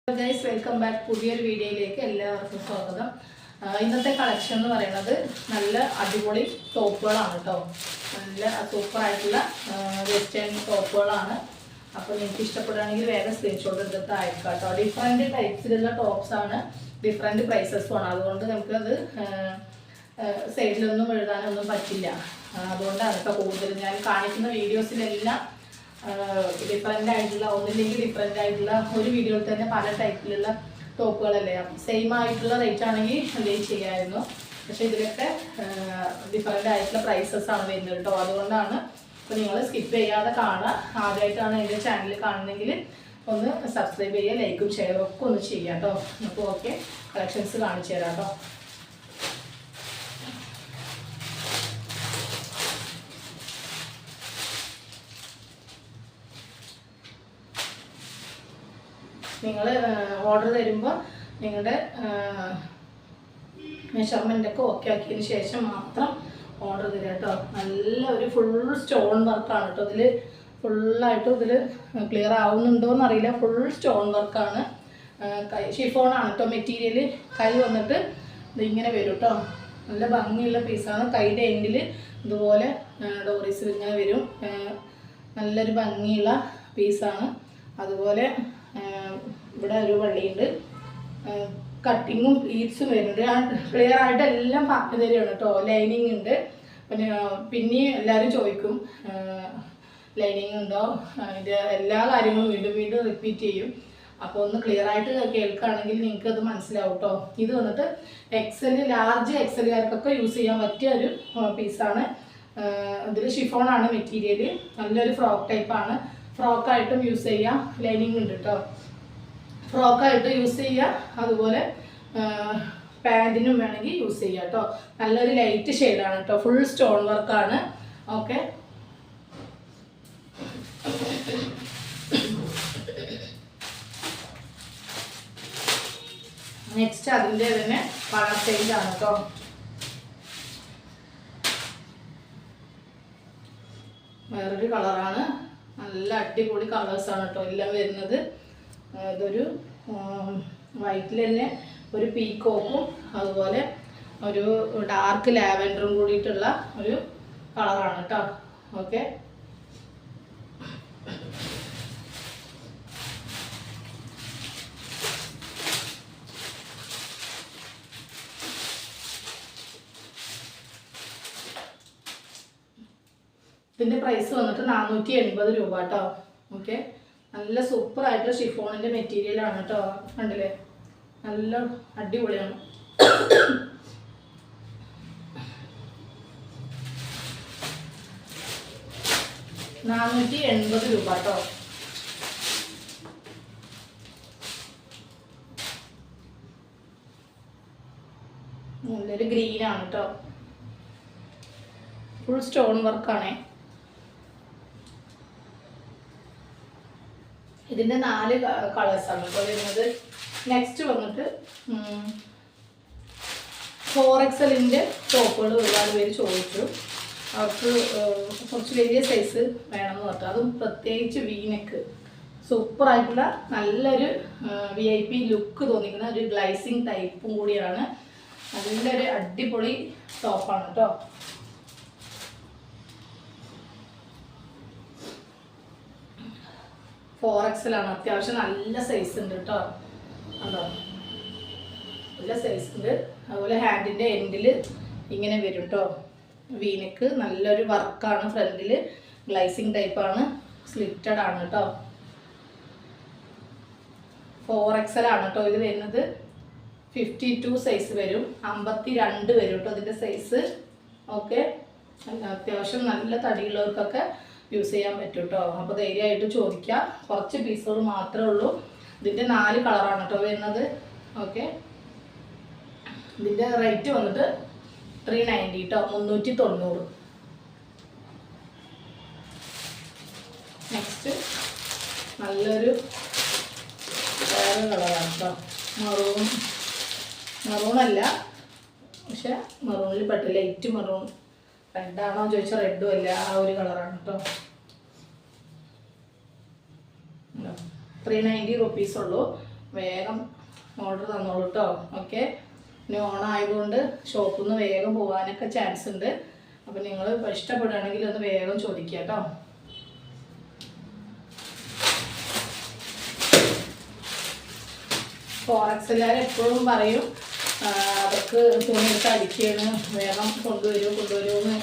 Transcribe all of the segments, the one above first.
Guys, welcome back പുതിയൊരു വീഡിയോയിലേക്ക് എല്ലാവർക്കും സ്വാഗതം. ഇന്നത്തെ കളക്ഷൻ എന്ന് പറയുന്നത് നല്ല അടിപൊളി ടോപ്പുകളാണ് കേട്ടോ. നല്ല സൂപ്പർ ആയിട്ടുള്ള വെസ്റ്റേൺ ടോപ്പുകളാണ്. അപ്പോൾ നിങ്ങൾക്ക് ഇഷ്ടപ്പെടുകയാണെങ്കിൽ വേഗം സ്ക്രീൻഷോട്ട് എടുത്തിട്ട് അയക്കാം കേട്ടോ. ഡിഫറെൻറ്റ് ടൈപ്സിലുള്ള ടോപ്സ് ആണ്, ഡിഫറെൻറ്റ് പ്രൈസസും ആണ്. അതുകൊണ്ട് നമുക്കത് സൈഡിലൊന്നും എഴുതാനൊന്നും പറ്റില്ല. അതുകൊണ്ടാണ് കേട്ടോ കൂടുതൽ ഞാൻ കാണിക്കുന്ന വീഡിയോസിലെല്ലാം ഡിഫറെൻ്റ് ആയിട്ടുള്ള ഒന്നില്ലെങ്കിൽ ഡിഫറെൻ്റ് ആയിട്ടുള്ള ഒരു വീഡിയോയിൽ തന്നെ പല ടൈപ്പിലുള്ള ടോപ്പുകളല്ലേ. സെയിം ആയിട്ടുള്ള റേറ്റ് ആണെങ്കിൽ എന്തെങ്കിലും ചെയ്യാമായിരുന്നു. പക്ഷേ ഇതിലൊക്കെ ഡിഫറെൻ്റ് ആയിട്ടുള്ള പ്രൈസസ് ആണ് വരുന്നത് കേട്ടോ. അതുകൊണ്ടാണ് ഇപ്പോൾ നിങ്ങൾ സ്കിപ്പ് ചെയ്യാതെ കാണുക. ആദ്യമായിട്ടാണ് എൻ്റെ ചാനൽ കാണുന്നതെങ്കിൽ ഒന്ന് സബ്സ്ക്രൈബ് ചെയ്യുക, ലൈക്കും ഷെയറും ഒക്കെ ഒന്ന് ചെയ്യാം കേട്ടോ. അപ്പോൾ ഓക്കെ, കളക്ഷൻസ് കാണിച്ചു തരാം കേട്ടോ. നിങ്ങൾ ഓർഡർ തരുമ്പോൾ നിങ്ങളുടെ മെഷർമെൻ്റൊക്കെ ഓക്കെ ആക്കിയതിന് ശേഷം മാത്രം ഓർഡർ തരിക കേട്ടോ. നല്ല ഒരു ഫുൾ സ്റ്റോൺ വർക്കാണ് കേട്ടോ. ഇതിൽ ഫുള്ളായിട്ടും ഇതിൽ ക്ലിയർ ആവുന്നുണ്ടോയെന്ന് അറിയില്ല. ഫുൾ സ്റ്റോൺ വർക്കാണ്. ഷിഫോണാണ് കേട്ടോ മെറ്റീരിയൽ. കൈ വന്നിട്ട് ഇതിങ്ങനെ വരും കേട്ടോ. നല്ല ഭംഗിയുള്ള പീസാണ്. കൈയുടെ എൻഡിൽ ഇതുപോലെ ഡോറീസ് ഇങ്ങനെ വരും. നല്ലൊരു ഭംഗിയുള്ള പീസാണ്. അതുപോലെ ഇവിടെ ഒരു വള്ളിയുണ്ട്. കട്ടിങ്ങും പ്ലീറ്റ്സും വരുന്നുണ്ട്. ക്ലിയർ ആയിട്ട് എല്ലാം പറഞ്ഞു തരികയാണ് കേട്ടോ. ലൈനിങ് ഉണ്ട്. പിന്നെ എല്ലാവരും ചോദിക്കും ലൈനിങ് ഉണ്ടോ, ഇത് എല്ലാ കാര്യങ്ങളും വീണ്ടും വീണ്ടും റിപ്പീറ്റ് ചെയ്യും. അപ്പോൾ ഒന്ന് ക്ലിയർ ആയിട്ട് കേൾക്കുകയാണെങ്കിൽ നിങ്ങൾക്ക് അത് മനസ്സിലാവും കേട്ടോ. ഇത് വന്നിട്ട് എക്സൽ, ലാർജ് എക്സലുകാർക്കൊക്കെ യൂസ് ചെയ്യാൻ പറ്റിയ ഒരു പീസാണ്. ഇതിൽ ഷിഫോണാണ് മെറ്റീരിയൽ. നല്ലൊരു ഫ്രോക്ക് ടൈപ്പാണ്. ഫ്രോക്കായിട്ടും യൂസ് ചെയ്യാം. ലൈനിങ് ഉണ്ട് കേട്ടോ. ഫ്രോക്കായിട്ട് യൂസ് ചെയ്യുക. അതുപോലെ പാൻറ്റിനും വേണമെങ്കിൽ യൂസ് ചെയ്യാം കേട്ടോ. നല്ലൊരു ലൈറ്റ് ഷെയ്ഡാണ് കേട്ടോ. ഫുൾ സ്റ്റോൺ വർക്കാണ്. ഓക്കെ, നെക്സ്റ്റ് അതിൻ്റെ തന്നെ കളർ ചേഞ്ചാണ് കേട്ടോ. വേറൊരു കളറാണ്. നല്ല അടിപൊളി കളേഴ്സാണ് കേട്ടോ എല്ലാം വരുന്നത്. ഇതൊരു വൈറ്റിൽ തന്നെ ഒരു പീക്കോക്കും അതുപോലെ ഒരു ഡാർക്ക് ലാവൻഡറും കൂടിയിട്ടുള്ള ഒരു കളറാണ് കേട്ടോ. ഓക്കെ, ഇതിൻ്റെ പ്രൈസ് വന്നിട്ട് 480 രൂപ കേട്ടോ. ഓക്കെ, നല്ല സൂപ്പർ ആയിട്ടുള്ള ഷിഫോണിൻ്റെ മെറ്റീരിയലാണ് കേട്ടോ. കണ്ടില്ലേ, നല്ല അടിപൊളിയാണ്. ₹480 കേട്ടോ. നല്ലൊരു ഗ്രീനാണ് കേട്ടോ. ഫുൾ സ്റ്റോൺ വർക്കാണേ. ഇതിൻ്റെ 4 കളേഴ്സാണ് ഇപ്പോൾ വരുന്നത്. നെക്സ്റ്റ് വന്നിട്ട് 4XL ടോപ്പുകൾ ഒരുപാട് പേര് ചോദിച്ചു. അവർക്ക് കുറച്ച് വലിയ സൈസ് വേണമെന്ന് പറഞ്ഞു. അതും പ്രത്യേകിച്ച് വീനെക്ക് സൂപ്പറായിട്ടുള്ള നല്ലൊരു VIP ലുക്ക് തോന്നിക്കുന്ന ഒരു ഗ്ലൈസിങ് ടൈപ്പും കൂടിയാണ്. നല്ലൊരു അടിപൊളി ടോപ്പാണ് കേട്ടോ. XL ആണ്. അത്യാവശ്യം നല്ല സൈസ് ഉണ്ട് കേട്ടോ. അതോ നല്ല സൈസ് ഉണ്ട്. അതുപോലെ ഹാൻഡിൻ്റെ എൻഡിൽ ഇങ്ങനെ വരും കേട്ടോ. വീനക്ക് നല്ലൊരു വർക്കാണ്. ഫ്രണ്ടിൽ ഗ്ലൈസിങ് ടൈപ്പാണ്. സ്ലിറ്റഡ് ആണ് കേട്ടോ. 4XL ആണ് കേട്ടോ ഇത് വരുന്നത്. 52 സൈസ് വരും. 52 വരും കേട്ടോ ഇതിൻ്റെ സൈസ്. ഓക്കെ, അത്യാവശ്യം നല്ല തടിയുള്ളവർക്കൊക്കെ യൂസ് ചെയ്യാൻ പറ്റും കേട്ടോ. അപ്പോൾ ധൈര്യമായിട്ട് ചോദിക്കുക. കുറച്ച് പീസുകൾ മാത്രമേ ഉള്ളൂ. ഇതിൻ്റെ 4 കളറാണ് കേട്ടോ വരുന്നത്. ഓക്കെ, ഇതിൻ്റെ റേറ്റ് വന്നിട്ട് 390 കേട്ടോ. 390. നെക്സ്റ്റ് നല്ലൊരു വേറെ കളറാണ് കേട്ടോ. മറൂണല്ല, പക്ഷെ മറൂണിൽ പെട്ട ലൈറ്റ് മറൂൺ. റെഡാണോ ചോദിച്ചാൽ റെഡും അല്ല, ആ ഒരു കളറാണ് കേട്ടോ. 390 rupees ഉള്ളൂ. വേഗം ഓർഡർ തന്നോളൂ കേട്ടോ. ഓക്കെ, ഇനി ഓണായതുകൊണ്ട് ഷോപ്പിൽ നിന്ന് വേഗം പോകാനൊക്കെ ചാൻസ് ഉണ്ട്. അപ്പോൾ നിങ്ങൾ ഇഷ്ടപ്പെടുകയാണെങ്കിൽ ഒന്ന് വേഗം ചോദിക്കുക കേട്ടോ. ഫോറക്സിലാർ എപ്പോഴും പറയും അവർക്ക് തുണിയെടുത്ത് അടിക്കുകയാണ്, വേഗം കൊണ്ടുവരുമെന്ന്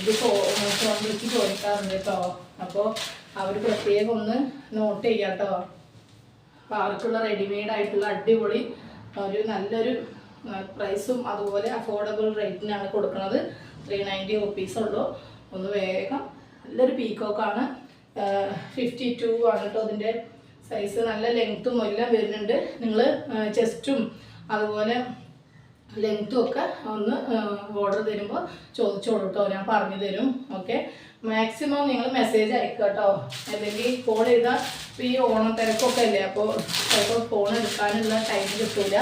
ഇത് ഫോൺ വിളിച്ച് ചോദിക്കാറുണ്ട് കേട്ടോ. അപ്പോൾ അവർ പ്രത്യേകം ഒന്ന് നോട്ട് ചെയ്യാം കേട്ടോ. അപ്പോൾ അവർക്കുള്ള റെഡിമെയ്ഡ് ആയിട്ടുള്ള അടിപൊളി ഒരു നല്ലൊരു പ്രൈസും അതുപോലെ അഫോർഡബിൾ റേറ്റിനാണ് കൊടുക്കുന്നത്. 390 റുപ്പീസ് ഉള്ളൂ. ഒന്ന് വേഗം നല്ലൊരു പീക്കോക്കാണ്. 52 ആണ് കേട്ടോ അതിൻ്റെ സൈസ്. നല്ല ലെങ്ത്തും എല്ലാം വരുന്നുണ്ട്. നിങ്ങൾ ചെസ്റ്റും അതുപോലെ ലെങ്ത്തും ഒക്കെ ഒന്ന് ഓർഡർ തരുമ്പോൾ ചോദിച്ചോളൂ കേട്ടോ, ഞാൻ പറഞ്ഞു തരും. ഓക്കെ, മാക്സിമം നിങ്ങൾ മെസ്സേജ് അയക്കുക കേട്ടോ. അല്ലെങ്കിൽ കോൾ ചെയ്താൽ ഈ ഓണത്തിരക്കൊക്കെ അല്ലേ, അപ്പോൾ ചിലപ്പോൾ ഫോൺ എടുക്കാനുള്ള ടൈം കിട്ടില്ല.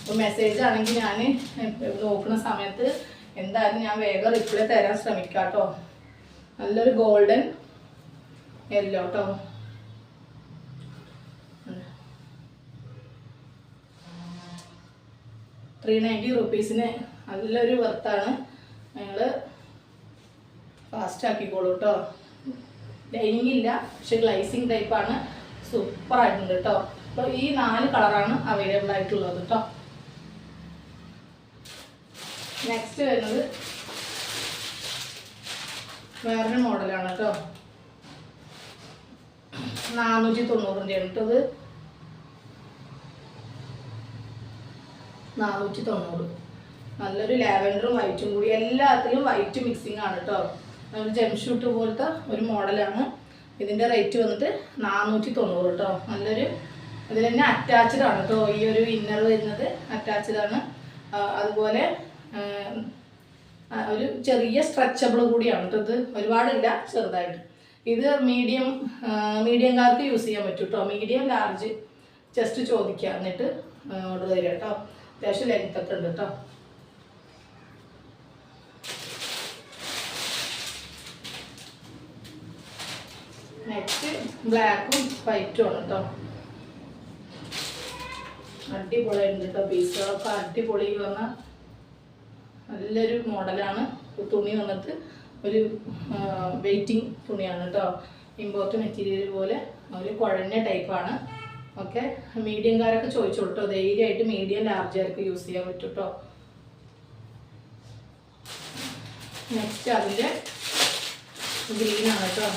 അപ്പോൾ മെസ്സേജ് ആണെങ്കിൽ ഞാൻ നോക്കുന്ന സമയത്ത് എന്തായാലും ഞാൻ വേഗം റിപ്ലൈ തരാൻ ശ്രമിക്കാം കേട്ടോ. നല്ലൊരു ഗോൾഡൻ യെല്ലോ കേട്ടോ. 390 റുപ്പീസിന് നല്ലൊരു വർത്താണ്. നിങ്ങൾ ഫാസ്റ്റ് ആക്കിക്കോളൂ കേട്ടോ. ലൈനിങ് ഇല്ല, പക്ഷെ ഗ്ലൈസിങ് ടൈപ്പാണ്. സൂപ്പറായിട്ടുണ്ട് കേട്ടോ. അപ്പോൾ ഈ 4 കളറാണ് അവൈലബിൾ ആയിട്ടുള്ളത് കേട്ടോ. നെക്സ്റ്റ് വരുന്നത് വേറൊരു മോഡലാണ് കേട്ടോ. 490 കേട്ടത്. 490. നല്ലൊരു ലാവൻഡറും വൈറ്റും കൂടി, എല്ലാത്തിലും വൈറ്റ് മിക്സിങ് ആണ് കേട്ടോ. ഒരു ജംഷൂട്ട് പോലത്തെ ഒരു മോഡലാണ്. ഇതിൻ്റെ റേറ്റ് വന്നിട്ട് 490 കേട്ടോ. നല്ലൊരു ഇതിൽ തന്നെ അറ്റാച്ച്ഡ് ആണ് കേട്ടോ. ഈ ഒരു ഇന്നർ വരുന്നത് അറ്റാച്ച്ഡ് ആണ്. അതുപോലെ ഒരു ചെറിയ സ്ട്രെച്ചബിൾ കൂടിയാണ് കേട്ടോ. ഇത് ഒരുപാടില്ല, ചെറുതായിട്ട്. ഇത് മീഡിയംകാർക്ക് യൂസ് ചെയ്യാൻ പറ്റും കേട്ടോ. മീഡിയം ലാർജ് ജസ്റ്റ് ചോദിക്കുക, എന്നിട്ട് ഓർഡർ തരിക കേട്ടോ. അത്യാവശ്യം ലെങ്ത് ഒക്കെ ഉണ്ട് കേട്ടോ. നെക്സ്റ്റ് ബ്ലാക്കും വൈറ്റും ആണ് കേട്ടോ. അടിപൊളിയുണ്ട് കേട്ടോ. പീസുകളൊക്കെ അടിപൊളി വന്ന നല്ലൊരു മോഡലാണ്. തുണി വന്നിട്ട് ഒരു വെയിറ്റിംഗ് തുണിയാണ് കേട്ടോ. ഇമ്പോർട്ട് മെറ്റീരിയൽ പോലെ ഒരു കുഴഞ്ഞ ടൈപ്പാണ്. ഓക്കെ, മീഡിയംകാരൊക്കെ ചോദിച്ചോളൂ കേട്ടോ. ധൈര്യമായിട്ട് മീഡിയം ലാർജുകാർക്ക് യൂസ് ചെയ്യാൻ പറ്റും കേട്ടോ. നെക്സ്റ്റ് അതിൻ്റെ ഗ്രീനാണ് കേട്ടോ.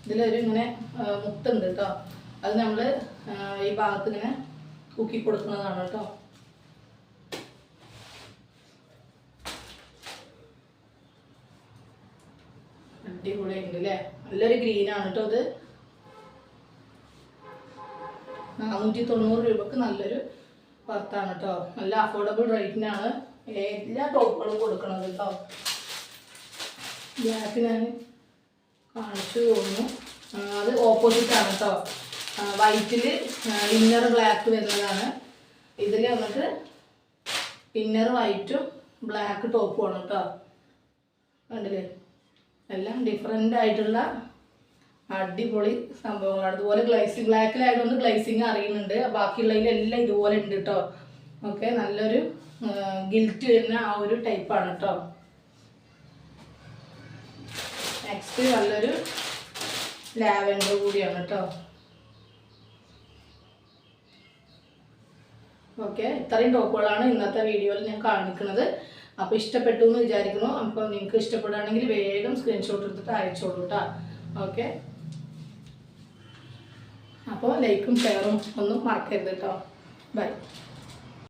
ഇതിലൊരു ഇങ്ങനെ മുത്തുണ്ട് കേട്ടോ. അത് നമ്മൾ ഈ ഭാഗത്ത് ഇങ്ങനെ തൂക്കി കൊടുക്കുന്നതാണ് കേട്ടോ. അടിപൊളിയുണ്ട് അല്ലേ. നല്ലൊരു ഗ്രീനാണ് കേട്ടോ. ഇത് 490 രൂപക്ക് നല്ലൊരു വർത്താണ് കേട്ടോ. നല്ല അഫോർഡബിൾ റേറ്റിനാണ് എല്ലാ ടോപ്പുകളും കൊടുക്കുന്നത് കേട്ടോ. ബ്ലാക്ക് ഞാൻ കാണിച്ചു തോന്നുന്നു. അത് ഓപ്പോസിറ്റാണ് കേട്ടോ. വൈറ്റിൽ ഇന്നർ ബ്ലാക്ക് വരുന്നതാണ്. ഇതിൽ വന്നിട്ട് ഇന്നർ വൈറ്റും ബ്ലാക്ക് ടോപ്പുമാണ് കേട്ടോ. കണ്ടില്ലേ, എല്ലാം ഡിഫറെൻ്റ് ആയിട്ടുള്ള അടിപൊളി സംഭവങ്ങളാണ്. അതുപോലെ ഗ്ലൈസിങ് ബ്ലാക്കിലായതുകൊണ്ട് ഗ്ലൈസിങ് അറിയുന്നുണ്ട്. ബാക്കിയുള്ളതിലെല്ലാം ഇതുപോലെ ഉണ്ട് കേട്ടോ. ഓക്കെ, നല്ലൊരു ഗിൽറ്റ് വരുന്ന ആ ഒരു ടൈപ്പാണ് കേട്ടോ. നെക്സ്റ്റ് നല്ലൊരു ലാവൻഡർ കൂടിയാണ് കേട്ടോ. ഓക്കെ, ഇത്രയും ടോപ്പുകളാണ് ഇന്നത്തെ വീഡിയോയിൽ ഞാൻ കാണിക്കുന്നത്. അപ്പോൾ ഇഷ്ടപ്പെട്ടു എന്ന് വിചാരിക്കുന്നു. അപ്പോൾ നിങ്ങൾക്ക് ഇഷ്ടപ്പെടുകയാണെങ്കിൽ വേഗം സ്ക്രീൻഷോട്ട് എടുത്തിട്ട് അയച്ചോളൂ കേട്ടോ. ഓക്കെ, അപ്പോൾ ലൈക്കും ഷെയറും ഒന്നും മറക്കരുത് കേട്ടോ. ബൈ.